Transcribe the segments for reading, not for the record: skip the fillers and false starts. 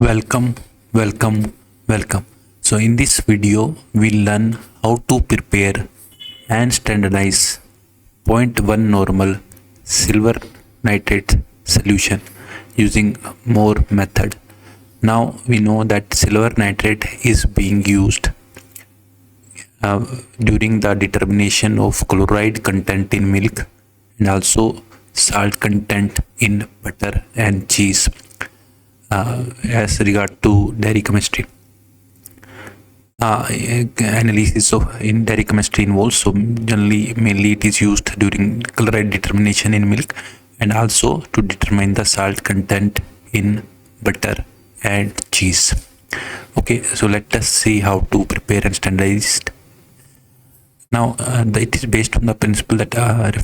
Welcome, welcome, welcome. So in this video, we'll learn how to prepare and standardize zero point 0.1 normal silver nitrate solution using Mohr method. Now we know that silver nitrate is being used during the determination of chloride content in milk and also salt content in butter and cheese. As regard to dairy chemistry, analysis of in dairy chemistry involves, so generally mainly it is used during chloride determination in milk and also to determine the salt content in butter and cheese. Okay, so let us see how to prepare and standardize. Now it is based on the principle that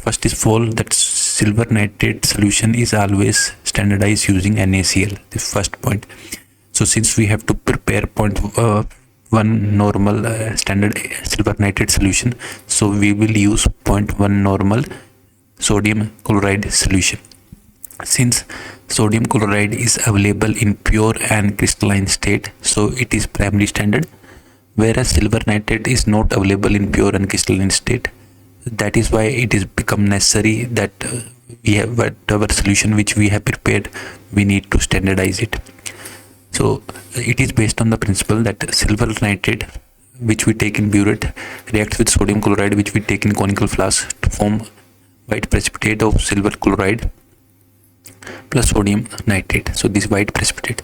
first is all that silver nitrate solution is always standardized using NaCl, the first point. So since we have to prepare 0.1 normal standard silver nitrate solution, so we will use 0.1 normal sodium chloride solution. Since sodium chloride is available in pure and crystalline state, so it is primary standard, whereas silver nitrate is not available in pure and crystalline state. That is why it is become necessary that we have whatever solution which we have prepared, we need to standardize it. So it is based on the principle that silver nitrate which we take in burette reacts with sodium chloride which we take in conical flask to form white precipitate of silver chloride plus sodium nitrate. So this white precipitate,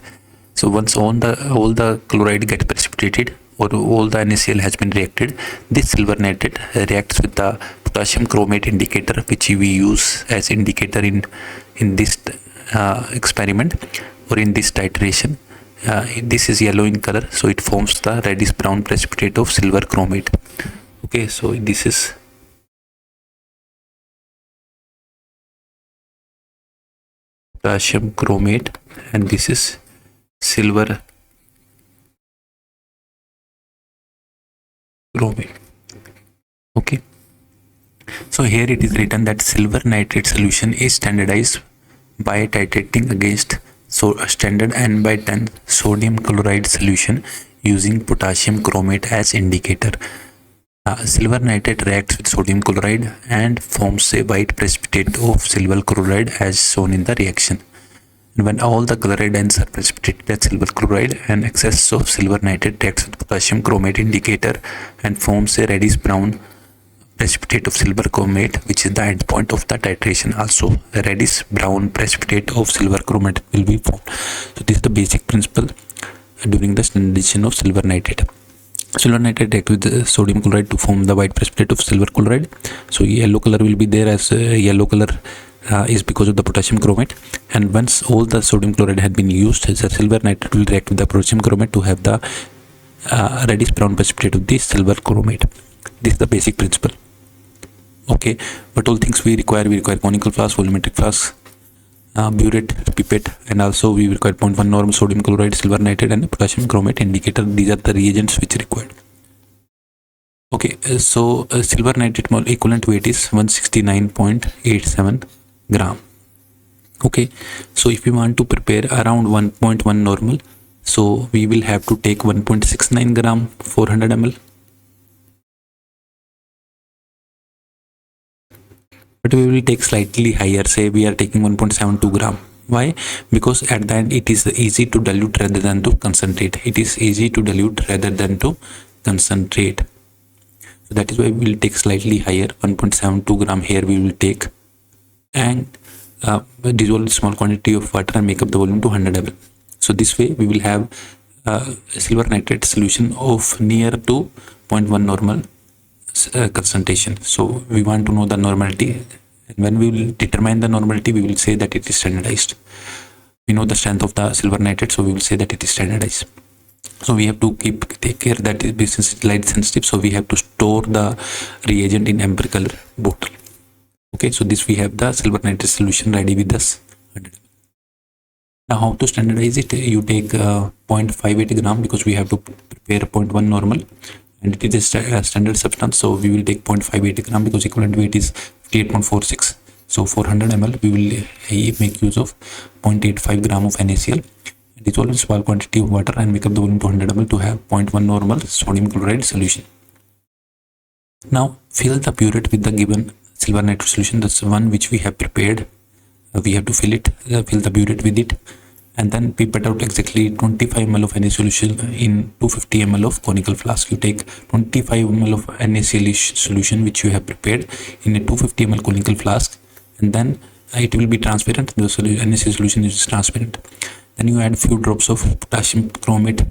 so once all the chloride get precipitated or all the NaCl has been reacted, this silver nitrate reacts with the potassium chromate indicator which we use as indicator in this experiment or in this titration. This is yellow in color, so it forms the reddish brown precipitate of silver chromate. Okay, so this is potassium chromate and this is silver chromate. Okay, so here it is written that silver nitrate solution is standardized by titrating against standard N by 10 sodium chloride solution using potassium chromate as indicator. Silver nitrate reacts with sodium chloride and forms a white precipitate of silver chloride as shown in the reaction. And when all the chloride ions are precipitated as silver chloride, an excess of silver nitrate reacts with potassium chromate indicator and forms a reddish brown precipitate of silver chromate, which is the end point of the titration. Also, a reddish brown precipitate of silver chromate will be formed. So this is the basic principle during the standardization of silver nitrate. Silver nitrate reacts with sodium chloride to form the white precipitate of silver chloride. So yellow color will be there as yellow color is because of the potassium chromate. And once all the sodium chloride had been used, the silver nitrate will react with the potassium chromate to have the reddish brown precipitate of the silver chromate. This is the basic principle. Okay, but all things we require conical flask, volumetric flask, burette, pipette, and also we require 0.1 normal sodium chloride, silver nitrate, and potassium chromate indicator. These are the reagents which are required. Okay, so silver nitrate equivalent weight is 169.87 gram. Okay, so if we want to prepare around 1.1 normal, so we will have to take 1.69 gram 400 ml. But we will take slightly higher, say we are taking 1.72 gram. Why? Because at the end it is easy to dilute rather than to concentrate. It is easy to dilute rather than to concentrate. So that is why we will take slightly higher, 1.72 gram here we will take, and dissolve small quantity of water and make up the volume to 100 ml. So this way we will have a silver nitrate solution of near to 0.1 normal concentration. So we want to know the normality, and when we will determine the normality, we will say that it is standardized. We know the strength of the silver nitrate, so we will say that it is standardized. So we have to take care that it is light sensitive, so we have to store the reagent in empirical bottle. Okay, so this we have the silver nitrate solution ready with us. Now how to standardize it? You take 0.58 gram because we have to prepare 0.1 normal, and it is a standard substance, so we will take 0.58 gram because equivalent weight is 58.46. So 400 ml we will make use of 0.85 gram of NaCl. dissolve in small quantity of water and make up the volume to 100 ml to have 0.1 normal sodium chloride solution. Now fill the burette with the given silver nitrate solution. That's the one which we have prepared. We have to fill the burette with it, and then pipette out exactly 25 ml of NaCl solution in 250 ml of conical flask. You take 25 ml of NaCl solution which you have prepared in a 250 ml conical flask, and then it will be transparent. The NaCl solution is transparent. Then you add few drops of potassium chromate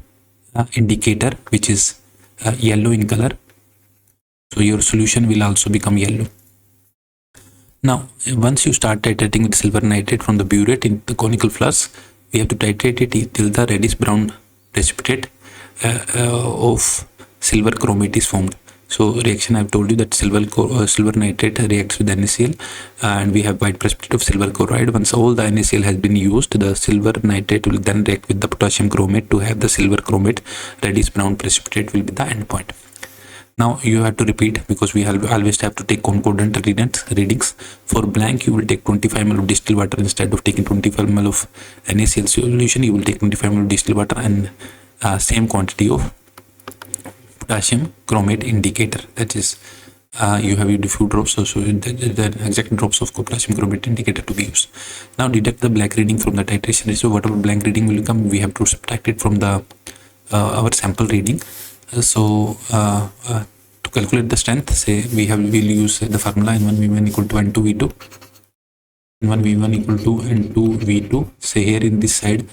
indicator, which is yellow in color. So your solution will also become yellow. Now, once you start titrating with silver nitrate from the burette in the conical flask, we have to titrate it till the reddish brown precipitate of silver chromate is formed. So reaction, I've told you that silver nitrate reacts with NaCl, and we have white precipitate of silver chloride. Once all the NaCl has been used, the silver nitrate will then react with the potassium chromate to have the silver chromate reddish brown precipitate will be the end point. Now you have to repeat, because we always have to take concordant readings. For blank, you will take 25 ml of distilled water instead of taking 25 ml of NaCl solution. You will take 25 ml of distilled water and same quantity of potassium chromate indicator. That is, you have a few drops, so the exact drops of potassium chromate indicator to be used. Now deduct the blank reading from the titration ratio. Whatever blank reading will come, we have to subtract it from the our sample reading. To calculate the strength, say we'll use the formula N1V1 equal to N2V2. N1V1 equal to N2V2. Say here in this side,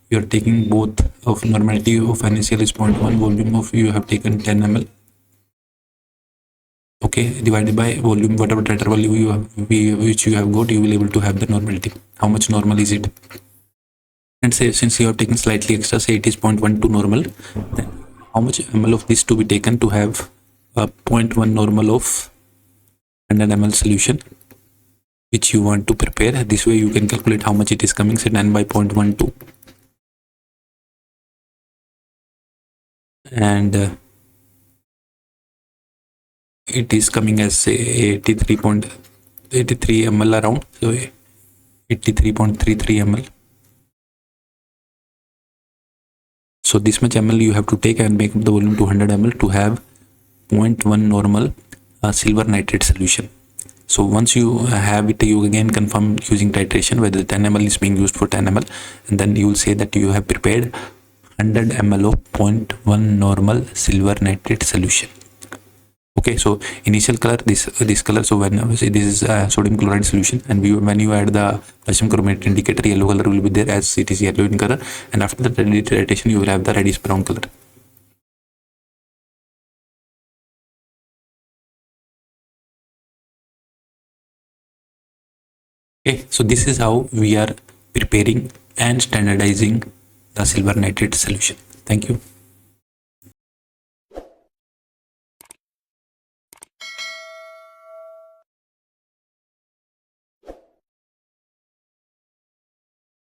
you are taking both of normality of NaCl is 0.1, volume of you have taken 10 ml. Okay, divided by volume, whatever titer value you have, which you have got, you will able to have the normality. How much normal is it? And say since you have taken slightly extra, say it is 0.12 normal, then how much ml of this to be taken to have a 0.1 normal of 100 ml solution which you want to prepare. This way you can calculate how much it is coming. Say 9 by 0.12, and it is coming as say 83.83 ml around, so 83.33 ml. So this much ml you have to take and make up the volume to 100 ml to have 0.1 normal silver nitrate solution. So once you have it, you again confirm using titration whether 10 ml is being used for 10 ml, and then you will say that you have prepared 100 ml of 0.1 normal silver nitrate solution. Okay, so initial color, this color. So when say this is sodium chloride solution, and when you add the potassium chromate indicator, yellow color will be there as it is yellow in color, and after the titration you will have the reddish brown color. Okay, so this is how we are preparing and standardizing the silver nitrate solution. Thank you.